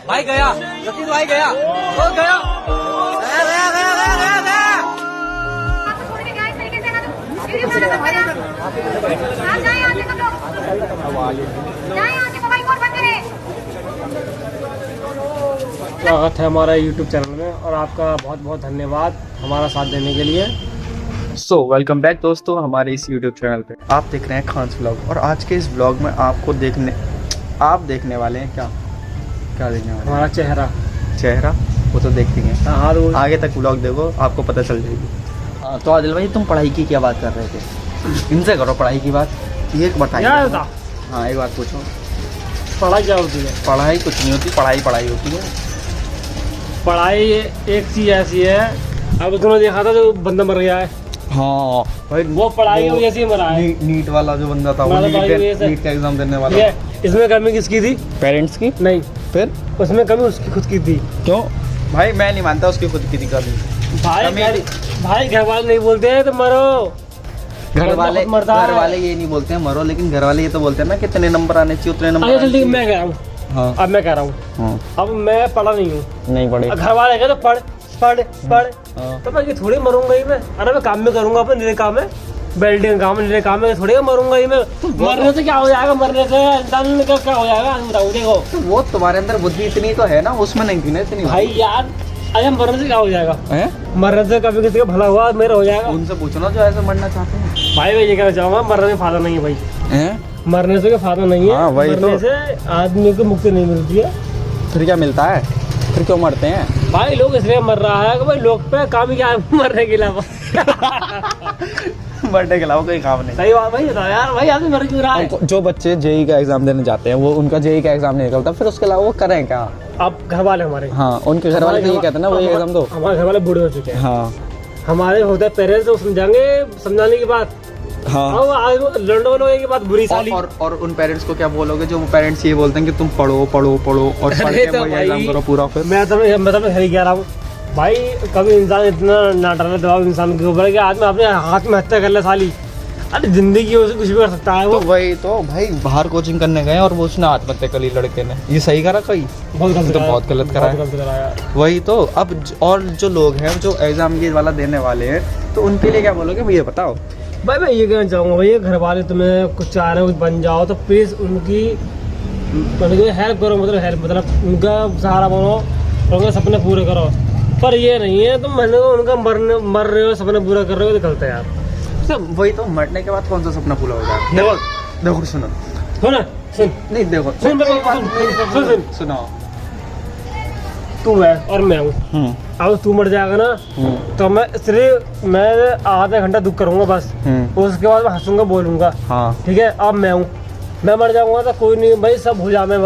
भाई गया, रशीद भाई गया, वो गया, गया। स्वागत है हमारा YouTube चैनल में और आपका बहुत बहुत धन्यवाद हमारा साथ देने के लिए। वेलकम बैक दोस्तों हमारे इस YouTube चैनल पे। आप देख रहे हैं खान्स व्लॉग और आज के इस व्लॉग में आप देखने वाले हैं क्या देखने वाले? हमारा चेहरा वो तो देखेंगे। हाँ, आगे तक व्लॉग देखो, आपको पता चल जाएगी। हाँ, तो आदिल भाई तुम पढ़ाई की क्या बात कर रहे थे? इनसे करो पढ़ाई की बात। ये बताइए। हाँ, एक बात पूछो। पढ़ाई क्या होती है? पढ़ाई कुछ नहीं होती, पढ़ाई होती है। पढ़ाई एक चीज ऐसी है, अब तुमने देखा था जो बंदा मर गया है। हाँ भाई, वो पढ़ाई की वजह से मरा है। नीट वाला जो बंदा था, वो नीट का एग्जाम देने वाला। इसमें कमी किसकी थी? पेरेंट्स की नहीं, फिर उसमें कमी उसकी खुद की थी। क्यों भाई? मैं नहीं मानता उसकी खुद की थी कमी। भाई घर वाले नहीं बोलते हैं तो मरो। घर वाले ये नहीं बोलते हैं मरो, लेकिन घर वाले ये तो बोलते हैं ना कितने नंबर आने चाहिए उतने नंबर। जल्दी मैं कह रहा हूँ। हाँ, अब मैं कह रहा हूँ। हाँ। अब मैं पढ़ा नहीं हूँ, नहीं पढ़े। घर वाले कहे तो पढ़। हाँ। तो मैं ये थोड़ी मरूंगा ही मैं। अरे मैं काम में करूंगा अपने, निरे काम है, वेल्डिंग काम, निरे काम में थोड़ी मरूंगा ही मैं। मरने से क्या हो जाएगा? मरने से इंसान का क्या हो जाएगा? बताओ। देखो तो वो तुम्हारे अंदर बुद्धि इतनी तो है ना, उसमें नहीं थी ना इतनी भाई यार। अरे मरने से क्या हो जाएगा? मरने से कभी किसी का भला हुआ मेरा हो जाएगा। उनसे पूछो ना जो ऐसे मरना चाहते हैं। भाई मैं ये कहना चाहूंगा, मरने में फायदा नहीं है भाई। मरने से कोई फायदा नहीं है। हाँ, मरने से आदमी को मुक्ति नहीं मिलती है। फिर क्या मिलता है? फिर क्यों मरते हैं भाई? लोग इसलिए मर रहा है कि भाई लोग पे काम क्या है मरने के अलावा। मरने के अलावा कोई काम नहीं। सही बात भाई, यार भाई आदमी मर क्यों रहा है? जो बच्चे जेई का एग्जाम देने जाते हैं, वो उनका जेई का एग्जाम नहीं निकलता, फिर उसके अलावा वो करें क्या? अब घर वाले हमारे, हाँ, उनके घर वाले तो ये कहते हैं ना वही एग्जाम दो। हमारे घर वाले बूढ़े हो चुके हैं। हाँ, हमारे होते हैं पेरेंट्स, तो समझाएंगे, समझाने की बात। हाँ। लड़ने वालों की बात बुरी साली। और उन पेरेंट्स को क्या बोलोगे जो पेरेंट्स ये बोलते हैं कि तुम पढ़ो और पढ़ के वही एग्जाम करो पूरा? फिर मैं तो सही कह रहा हूँ भाई। कभी इंसान इतना ना डाले दबाव इंसान के ऊपर कि आदमी अपने हाथ में हत्या कर ले साली। अरे जिंदगी हो कुछ भी कर सकता है वो। तो वही तो भाई, बाहर कोचिंग करने गए और वो उसने आत्महत्या कर ली लड़के ने। ये सही करा? कोई बहुत गलत करा है। वही तो। अब और जो लोग हैं जो एग्जाम ये वाला देने वाले हैं, तो उनके लिए क्या बोलोगे भैया बताओ? भाई मैं ये कहना चाहूँगा, भैया घर वाले तुम्हें कुछ चाह रहे हो, कुछ बन जाओ, तो प्लीज़ उनकी हेल्प करो। मतलब उनका सहारा बनो और उनके सपने पूरे करो। पर ये नहीं है तुम उनका मर रहे हो, सपने पूरा कर रहे हो, तो गलत है यार। वही तो, मरने के बाद कौन सा सपना पूरा होगा? देखो सुनो नहीं, देखो सुनो। तू है और मैं हूँ। अब तू मर जाएगा ना, तो मैं सिर्फ आधा घंटा दुख करूंगा बस। उसके बाद मैं हंसूंगा, बोलूंगा। हाँ, ठीक है। अब मैं हूँ, मैं मर जाऊंगा तो कोई नहीं भाई, सब भूल जा। मैं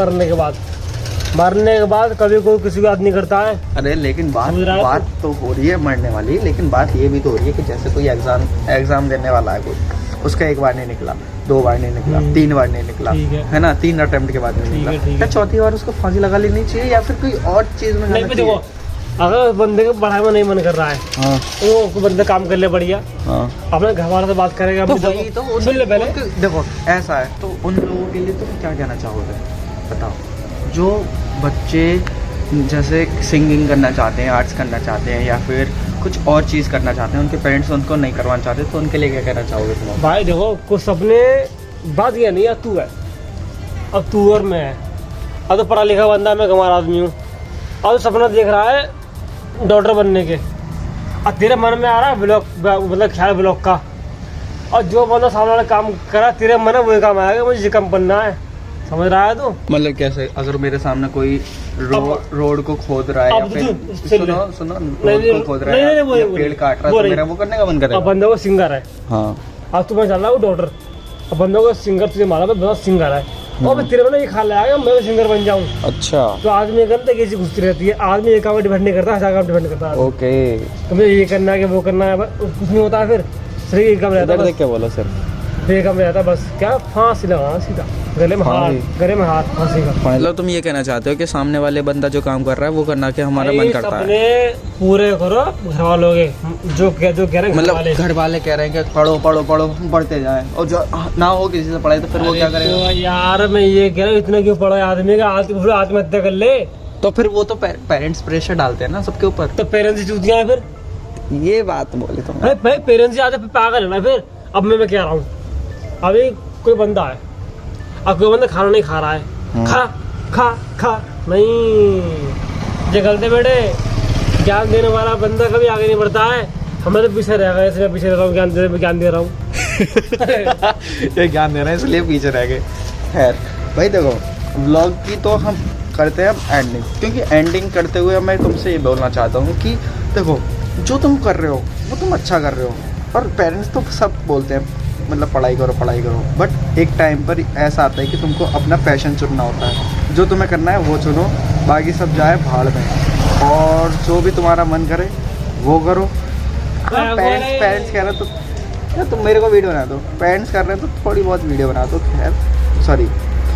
मरने के बाद कभी कोई किसी को याद नहीं करता है। अरे लेकिन बात तो हो रही है मरने वाली, लेकिन बात ये भी तो हो रही है कि जैसे कोई एग्जाम देने वाला है कोई, उसका एक बार नहीं निकला, 2 बार नहीं निकला, 3 बार नहीं निकला, है ना, 3 अटेम्प्ट के बाद नहीं निकला, क्या चौथी बार उसको फांसी लगा लेनी चाहिए या फिर कोई और चीज में? नहीं, देखो अगर बंदे को पढ़ाई में नहीं मन कर रहा है तो बंदा काम कर ले बढ़िया। अपने घर वालों से बात करेगा। तो सुन ले पहले। देखो ऐसा है तो उन लोगों के लिए तुम क्या कहना चाहोगे बताओ? जो बच्चे जैसे सिंगिंग करना चाहते हैं, आर्ट्स करना चाहते हैं या फिर कुछ और चीज़ करना चाहते हैं, उनके पेरेंट्स उनको नहीं करवाना चाहते, तो उनके लिए क्या कहना चाहोगे तुम? भाई देखो, कुछ सपने बात ये नहीं है, तू है अब, तू और मैं है। अब तो पढ़ा लिखा बंदा, मैं गंवार आदमी हूँ। अब सपना देख रहा है डॉक्टर बनने के, और तेरे मन में आ रहा है ब्लॉक, मतलब ख्याल ब्लॉक का, और जो बंदा सामने वाला काम करा तेरे मन में वही काम आएगा, मुझे ये काम बनना है। समझ रहा है तू? मतलब कैसे? अगर मेरे सामने कोई रोड को खोद रहा है या फिर सुनो रोड को खोद रहा है या पेड़ काट रहा है, तो मेरा वो करने का मन करेगा। अब बंदे को सिंगर है। हाँ, अब तुम्हें चल रहा है डॉक्टर, अब बंदे को सिंगर तुझे मारा बहुत सिंगर है, और तेरे मन ये ख्याल आएगा मैं सिंगर बन जाऊँ। अच्छा, तो आदमी करता है कैसी घुसती रहती है, आदमी एक काम डिपेंड नहीं करता, 1000 काम डिपेंड करता है। ओके, तुम्हें ये करना है कि वो करना है, कुछ नहीं होता है। फिर सिर्फ एक काम रहता है, क्या बोला सर, बेगम रहता बस, क्या फांसी लगाना सीधा, गले में हाथ फांसी का। मतलब तुम ये कहना चाहते हो कि सामने वाले बंदा जो काम कर रहा है वो करना के हमारा मन करता है? पूरे करो घर वालों के, जो कह रहे हैं, मतलब घर वाले कह रहे हैं कि पढ़ो पढ़ते जाए, और जो ना हो किसी से पढ़ाई तो फिर वो क्या करेगा? तो यार मैं ये कह रहा हूँ, इतना क्यों पढ़ो? आदमी का आत्महत्या कर ले तो फिर वो तो पेरेंट्स प्रेशर डालते हैं ना सबके ऊपर। तो पेरेंट्स ही चूतियां हैं फिर। ये बात बोले तुम। अरे भाई पेरेंट्स ही आते फिर पागल है ना फिर। अब मैं कह रहा हूँ, अभी कोई बंदा है, अब कोई बंदा खाना नहीं खा रहा है, खा खा खा नहीं, ये गलत है बेटे। ज्ञान देने वाला बंदा कभी आगे नहीं बढ़ता है, हमें तो पीछे रहेगा, इसलिए पीछे रह रहा हूँ, ज्ञान दे रहा हूँ। ये ज्ञान दे रहे हैं इसलिए पीछे रह गए। खैर भाई देखो, व्लॉग की तो हम करते हैं अब एंडिंग, क्योंकि एंडिंग करते हुए मैं तुमसे ये बोलना चाहता हूँ कि देखो जो तुम कर रहे हो वो तुम अच्छा कर रहे हो, और पेरेंट्स तो सब बोलते हैं मतलब पढ़ाई करो, बट एक टाइम पर ऐसा आता है कि तुमको अपना पैशन चुनना होता है। जो तुम्हें करना है वो चुनो, बाकी सब जाए भाड़ में, और जो भी तुम्हारा मन करे वो करो। पेरेंट्स कह रहे हैं तो यार तुम मेरे को वीडियो बना दो, पेरेंट्स कर रहे हैं तो थोड़ी बहुत वीडियो बना दो, खैर सॉरी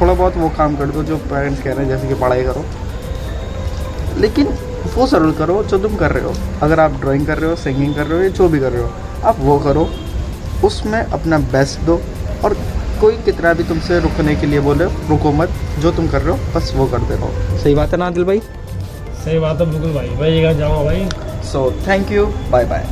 थोड़ा बहुत वो काम कर दो जो पेरेंट्स कह रहे हैं, जैसे कि पढ़ाई करो, लेकिन वो ज़रूर करो जो तुम कर रहे हो। अगर आप ड्राइंग कर रहे हो, सिंगिंग कर रहे हो, या जो भी कर रहे हो, आप वो करो, उसमें अपना बेस्ट दो, और कोई कितना भी तुमसे रुकने के लिए बोले रुको मत, जो तुम कर रहे हो बस वो करते रहो। सही बात है ना आदिल भाई? सही बात है बिल्कुल भाई, मैं ये जाऊँगा भाई। So thank you, bye bye.